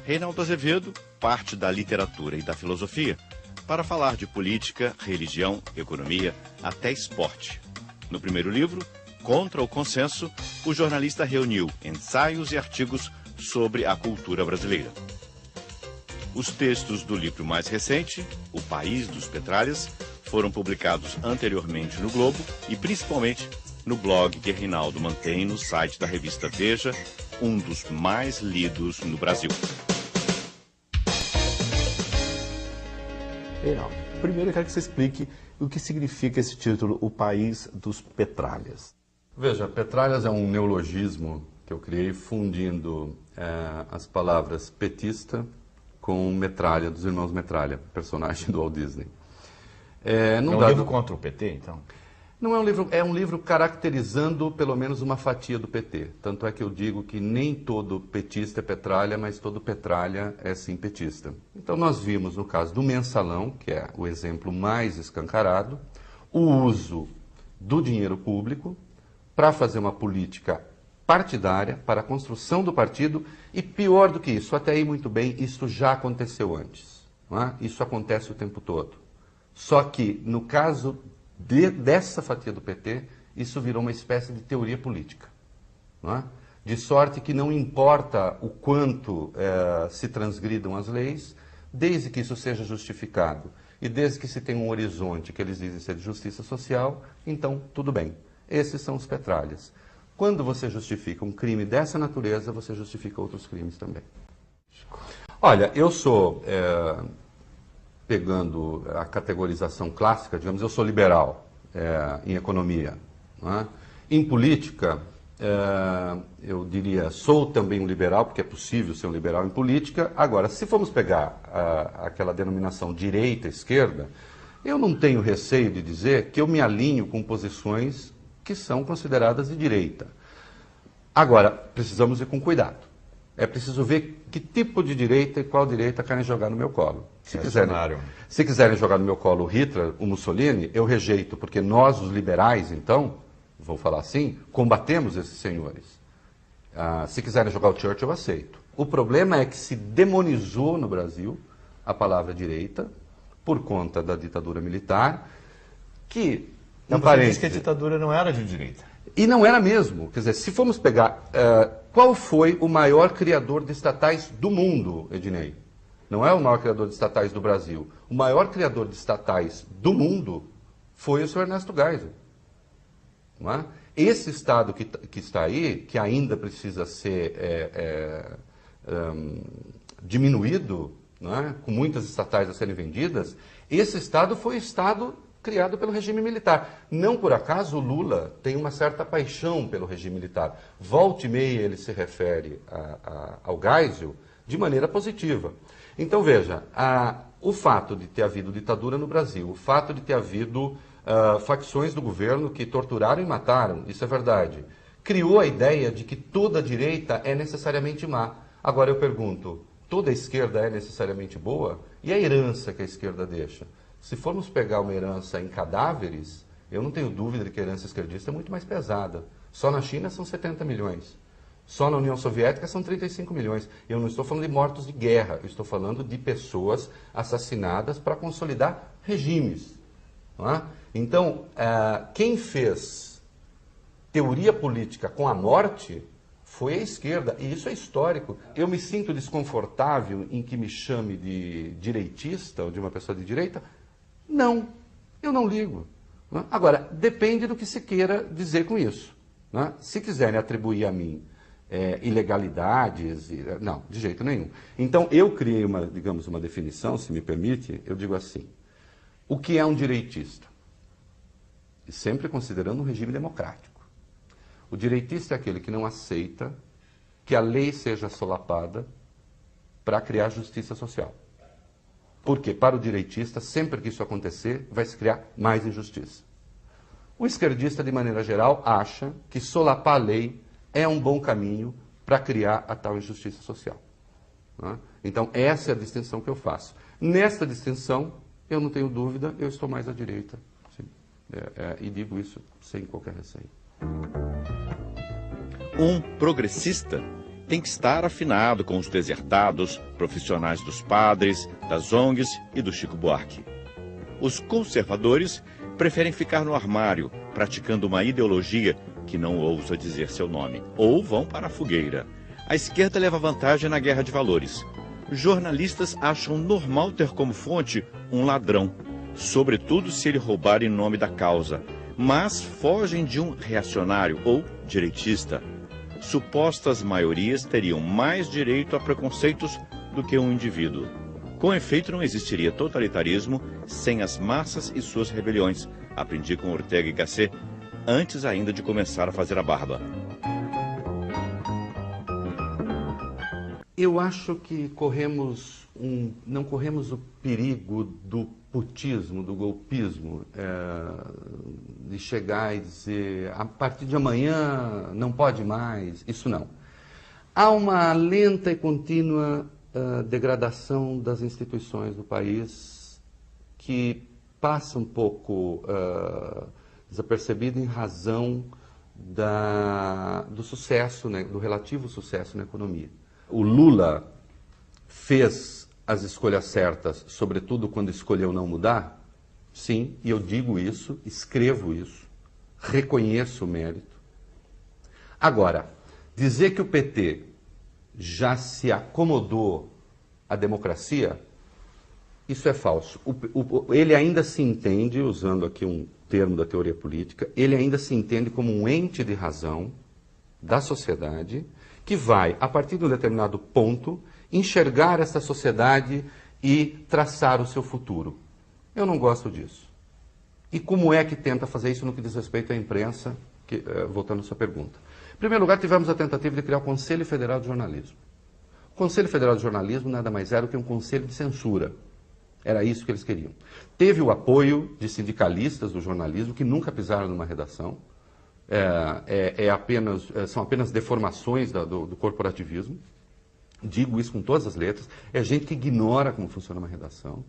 Reinaldo Azevedo parte da literatura e da filosofia para falar de política, religião, economia, até esporte. No primeiro livro, Contra o Consenso, o jornalista reuniu ensaios e artigos sobre a cultura brasileira. Os textos do livro mais recente, O País dos Petralhas, foram publicados anteriormente no Globo e principalmente no blog que Reinaldo mantém no site da revista Veja, um dos mais lidos no Brasil. Reinaldo, primeiro eu quero que você explique o que significa esse título, O País dos Petralhas. Veja, Petralhas é um neologismo que eu criei fundindo as palavras petista com Metralha, dos irmãos Metralha, personagem do Walt Disney. É um livro contra o PT, então? Não é um livro, é um livro caracterizando pelo menos uma fatia do PT. Tanto é que eu digo que nem todo petista é petralha, mas todo petralha é sim petista. Então nós vimos no caso do mensalão, que é o exemplo mais escancarado, o uso do dinheiro público para fazer uma política partidária, para a construção do partido, e pior do que isso, até aí muito bem, isso já aconteceu antes. Não é? Isso acontece o tempo todo. Só que, no caso dessa fatia do PT, isso virou uma espécie de teoria política. Não é? De sorte que não importa o quanto se transgridam as leis, desde que isso seja justificado e desde que se tenha um horizonte que eles dizem ser de justiça social, então tudo bem. Esses são os petralhas. Quando você justifica um crime dessa natureza, você justifica outros crimes também. Olha, eu sou, pegando a categorização clássica, digamos, eu sou liberal em economia. Não é? Em política, eu diria, sou também um liberal, porque é possível ser um liberal em política. Agora, se formos pegar aquela denominação direita-esquerda, eu não tenho receio de dizer que eu me alinho com posições que são consideradas de direita. Agora, precisamos ir com cuidado. É preciso ver que tipo de direita e qual direita querem jogar no meu colo. Se quiserem jogar no meu colo o Hitler, o Mussolini, eu rejeito, porque nós, os liberais, então, vou falar assim, combatemos esses senhores. Se quiserem jogar o Churchill, eu aceito. O problema é que se demonizou no Brasil a palavra direita por conta da ditadura militar, que... Então você disse que a ditadura não era de direita. E não era mesmo. Quer dizer, se formos pegar... qual foi o maior criador de estatais do mundo, Ednei? Não é o maior criador de estatais do Brasil. O maior criador de estatais do mundo foi o senhor Ernesto Geisel. Não é? Esse Estado que está aí, que ainda precisa ser diminuído, não é? Com muitas estatais a serem vendidas, esse Estado foi o Estado criado pelo regime militar. Não por acaso o Lula tem uma certa paixão pelo regime militar. Volta e meia ele se refere ao Geisel de maneira positiva. Então veja, o fato de ter havido ditadura no Brasil, o fato de ter havido facções do governo que torturaram e mataram, isso é verdade, criou a ideia de que toda a direita é necessariamente má. Agora eu pergunto, toda a esquerda é necessariamente boa? E a herança que a esquerda deixa? Se formos pegar uma herança em cadáveres, eu não tenho dúvida de que a herança esquerdista é muito mais pesada. Só na China são 70 milhões. Só na União Soviética são 35 milhões. Eu não estou falando de mortos de guerra, eu estou falando de pessoas assassinadas para consolidar regimes. Não é? Então, quem fez teoria política com a morte foi a esquerda, e isso é histórico. Eu me sinto desconfortável em que me chame de direitista ou de uma pessoa de direita? Não, eu não ligo. Não é? Agora, depende do que se queira dizer com isso. Não é? Se quiserem atribuir a mim ilegalidades, não, de jeito nenhum. Então, eu criei digamos, uma definição, se me permite, eu digo assim, o que é um direitista? E sempre considerando um regime democrático. O direitista é aquele que não aceita que a lei seja solapada para criar justiça social. Porque, para o direitista, sempre que isso acontecer, vai se criar mais injustiça. O esquerdista, de maneira geral, acha que solapar a lei é um bom caminho para criar a tal injustiça social. Não é? Então, essa é a distinção que eu faço. Nesta distinção, eu não tenho dúvida, eu estou mais à direita. Sim. E digo isso sem qualquer receio. Um progressista tem que estar afinado com os desertados, profissionais dos padres, das ONGs e do Chico Buarque. Os conservadores preferem ficar no armário, praticando uma ideologia que não ousa dizer seu nome, ou vão para a fogueira. A esquerda leva vantagem na guerra de valores. Jornalistas acham normal ter como fonte um ladrão, sobretudo se ele roubar em nome da causa, mas fogem de um reacionário ou direitista. Supostas maiorias teriam mais direito a preconceitos do que um indivíduo. Com efeito, não existiria totalitarismo sem as massas e suas rebeliões. Aprendi com Ortega y Gasset, antes ainda de começar a fazer a barba. Eu acho que não corremos o perigo do putismo, do golpismo, de chegar e dizer, a partir de amanhã não pode mais, isso não. Há uma lenta e contínua degradação das instituições do país que passa um pouco desapercebida em razão do sucesso, né, do relativo sucesso na economia. O Lula fez as escolhas certas, sobretudo quando escolheu não mudar? Sim, e eu digo isso, escrevo isso, reconheço o mérito. Agora, dizer que o PT já se acomodou à democracia, isso é falso. Ele ainda se entende, usando aqui um termo da teoria política, ele ainda se entende como um ente de razão da sociedade que vai, a partir de um determinado ponto, enxergar essa sociedade e traçar o seu futuro. Eu não gosto disso. E como é que tenta fazer isso no que diz respeito à imprensa? Voltando à sua pergunta. Em primeiro lugar, tivemos a tentativa de criar o Conselho Federal de Jornalismo. O Conselho Federal de Jornalismo nada mais era do que um conselho de censura. Era isso que eles queriam. Teve o apoio de sindicalistas do jornalismo que nunca pisaram numa redação. São apenas deformações do corporativismo. Digo isso com todas as letras. É gente que ignora como funciona uma redação,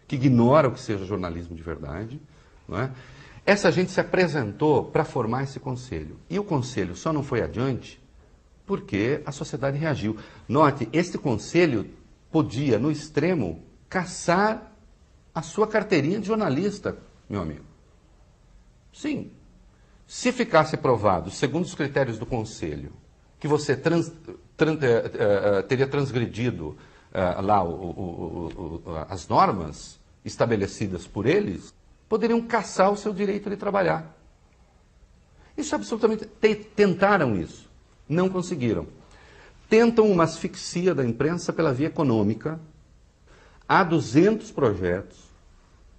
que ignora o que seja jornalismo de verdade. Não é? Essa gente se apresentou para formar esse conselho. E o conselho só não foi adiante porque a sociedade reagiu. Note, este conselho podia, no extremo, caçar a sua carteirinha de jornalista, meu amigo. Sim. Se ficasse provado, segundo os critérios do conselho, que você teria transgredido lá as normas estabelecidas por eles, poderiam caçar o seu direito de trabalhar. Isso absolutamente... Tentaram isso. Não conseguiram. Tentam uma asfixia da imprensa pela via econômica. Há 200 projetos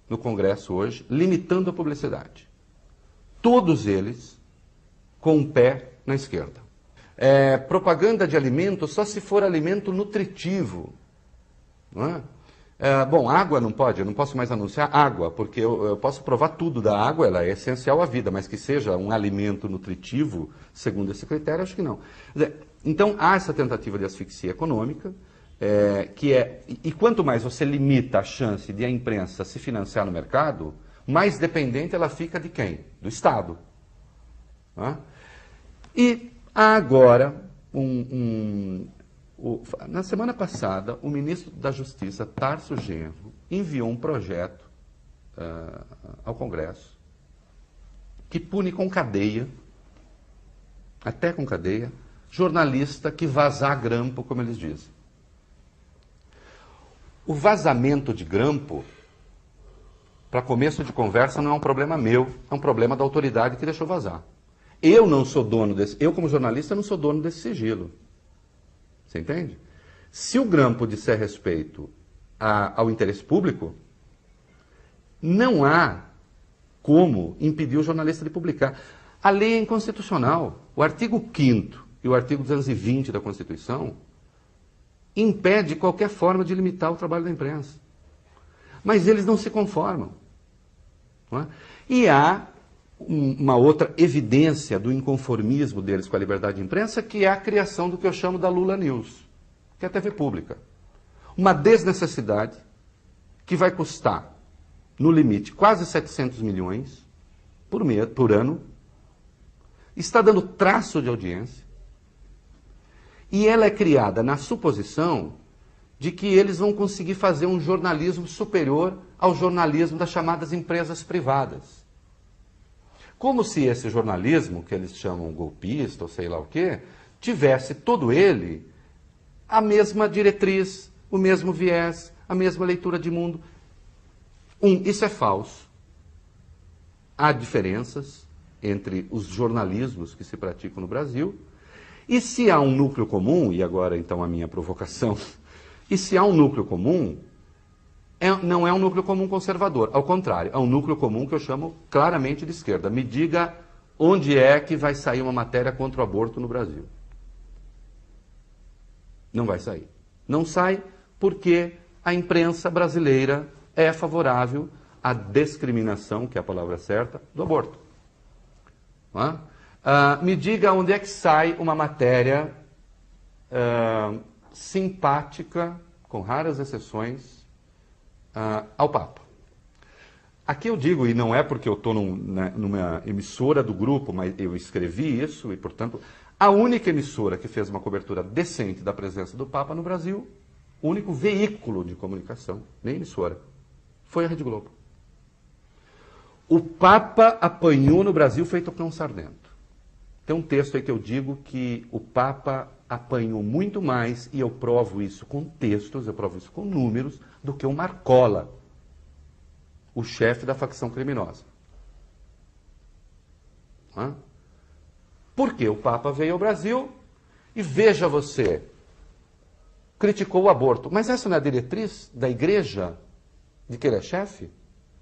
no Congresso hoje, limitando a publicidade. Todos eles com o pé na esquerda. Propaganda de alimento só se for alimento nutritivo. Não é? Bom, água não pode, eu não posso mais anunciar água, porque eu posso provar tudo da água, ela é essencial à vida, mas que seja um alimento nutritivo, segundo esse critério, acho que não. Então, há essa tentativa de asfixia econômica, e quanto mais você limita a chance de a imprensa se financiar no mercado, mais dependente ela fica de quem? Do Estado. Tá? E há agora na semana passada, o ministro da Justiça, Tarso Genro, enviou um projeto ao Congresso que pune com cadeia, até com cadeia, jornalista que vazar grampo, como eles dizem. O vazamento de grampo, para começo de conversa, não é um problema meu, é um problema da autoridade que deixou vazar. Eu não sou dono eu como jornalista não sou dono desse sigilo. Você entende? Se o grampo disser respeito ao interesse público, não há como impedir o jornalista de publicar. A lei é inconstitucional. O artigo 5º e o artigo 220 da Constituição impede qualquer forma de limitar o trabalho da imprensa. Mas eles não se conformam. Não é? E há uma outra evidência do inconformismo deles com a liberdade de imprensa, que é a criação do que eu chamo da Lula News, que é a TV pública. Uma desnecessidade que vai custar, no limite, quase 700 milhões por ano, está dando traço de audiência E ela é criada na suposição de que eles vão conseguir fazer um jornalismo superior ao jornalismo das chamadas empresas privadas. Como se esse jornalismo, que eles chamam golpista ou sei lá o quê, tivesse todo ele a mesma diretriz, o mesmo viés, a mesma leitura de mundo. Isso é falso. Há diferenças entre os jornalismos que se praticam no Brasil, e se há um núcleo comum, e agora então a minha provocação, e se há um núcleo comum, não é um núcleo comum conservador, ao contrário, é um núcleo comum que eu chamo claramente de esquerda. Me diga onde é que vai sair uma matéria contra o aborto no Brasil. Não vai sair. Não sai porque a imprensa brasileira é favorável à discriminação, que é a palavra certa, do aborto. Me diga onde é que sai uma matéria simpática, com raras exceções, ao Papa. Aqui eu digo, e não é porque eu estou numa emissora do grupo, mas eu escrevi isso, e portanto, a única emissora que fez uma cobertura decente da presença do Papa no Brasil, o único veículo de comunicação, nem emissora, foi a Rede Globo. O Papa apanhou no Brasil feito cão sardento. Tem um texto aí que eu digo que o Papa apanhou muito mais, e eu provo isso com textos, eu provo isso com números, do que o Marcola, o chefe da facção criminosa. Porque o Papa veio ao Brasil e, veja você, criticou o aborto. Mas essa não é a diretriz da igreja de que ele é chefe?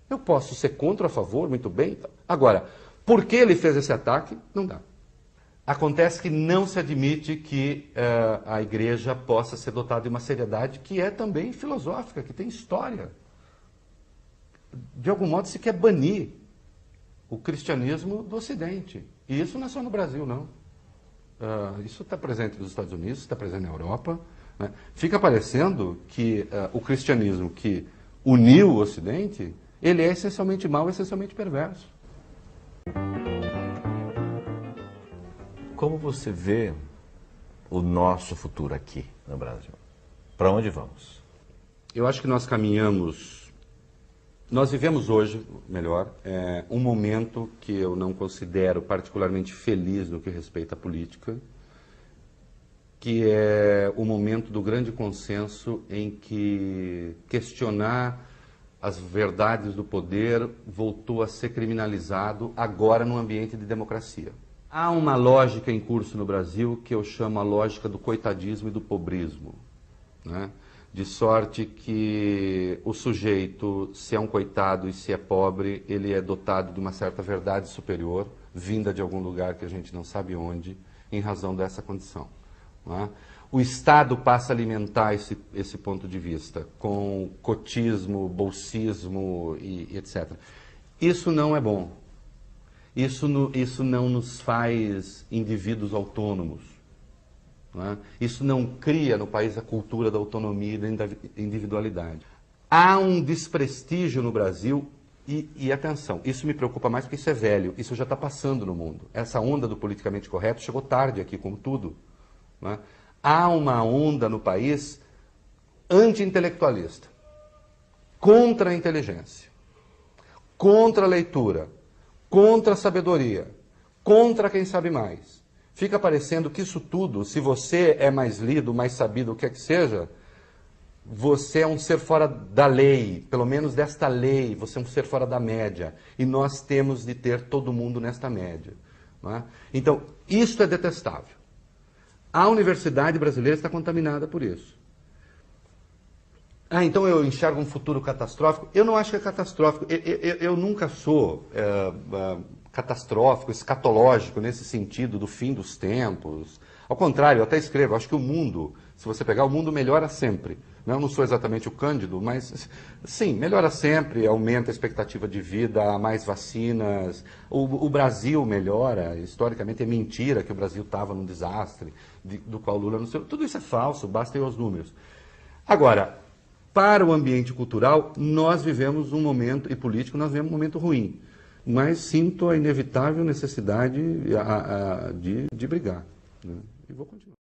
Eu posso ser contra ou a favor, muito bem. Agora, por que ele fez esse ataque? Não dá. Acontece que não se admite que a igreja possa ser dotada de uma seriedade que é também filosófica, que tem história. De algum modo se quer banir o cristianismo do Ocidente. E isso não é só no Brasil, não. Isso está presente nos Estados Unidos, está presente na Europa. Né? Fica parecendo que o cristianismo que uniu o Ocidente, ele é essencialmente mau, essencialmente perverso. Como você vê o nosso futuro aqui no Brasil? Para onde vamos? Eu acho que nós caminhamos... Nós vivemos hoje, melhor, um momento que eu não considero particularmente feliz no que respeita à política, que é o momento do grande consenso em que questionar as verdades do poder voltou a ser criminalizado agora no ambiente de democracia. Há uma lógica em curso no Brasil que eu chamo a lógica do coitadismo e do pobrismo, né? De sorte que o sujeito, se é um coitado e se é pobre, ele é dotado de uma certa verdade superior, vinda de algum lugar que a gente não sabe onde, em razão dessa condição. Não é? O Estado passa a alimentar esse ponto de vista, com cotismo, bolsismo e etc. Isso não é bom. Isso não nos faz indivíduos autônomos. Não é? Isso não cria no país a cultura da autonomia e da individualidade. Há um desprestígio no Brasil e atenção, isso me preocupa mais porque isso é velho, isso já está passando no mundo. Essa onda do politicamente correto chegou tarde aqui, como tudo. Não é? Há uma onda no país anti-intelectualista, contra a inteligência, contra a leitura, contra a sabedoria, contra quem sabe mais. Fica parecendo que isso tudo, se você é mais lido, mais sabido, o que é que seja, você é um ser fora da lei, pelo menos desta lei, você é um ser fora da média. E nós temos de ter todo mundo nesta média. Não é? Então, isso é detestável. A universidade brasileira está contaminada por isso. Então eu enxergo um futuro catastrófico? Eu não acho que é catastrófico. Eu nunca sou catastrófico, escatológico, nesse sentido do fim dos tempos. Ao contrário, eu até escrevo, acho que o mundo, se você pegar, o mundo melhora sempre. Eu não sou exatamente o Cândido, mas sim, melhora sempre, aumenta a expectativa de vida, há mais vacinas, o Brasil melhora, historicamente é mentira que o Brasil estava num desastre, do qual Lula não sei. Tudo isso é falso, basta ir aos números. Agora, para o ambiente cultural, nós vivemos um momento, e político, nós vivemos um momento ruim. Mas sinto a inevitável necessidade de brigar. Né? E vou continuar.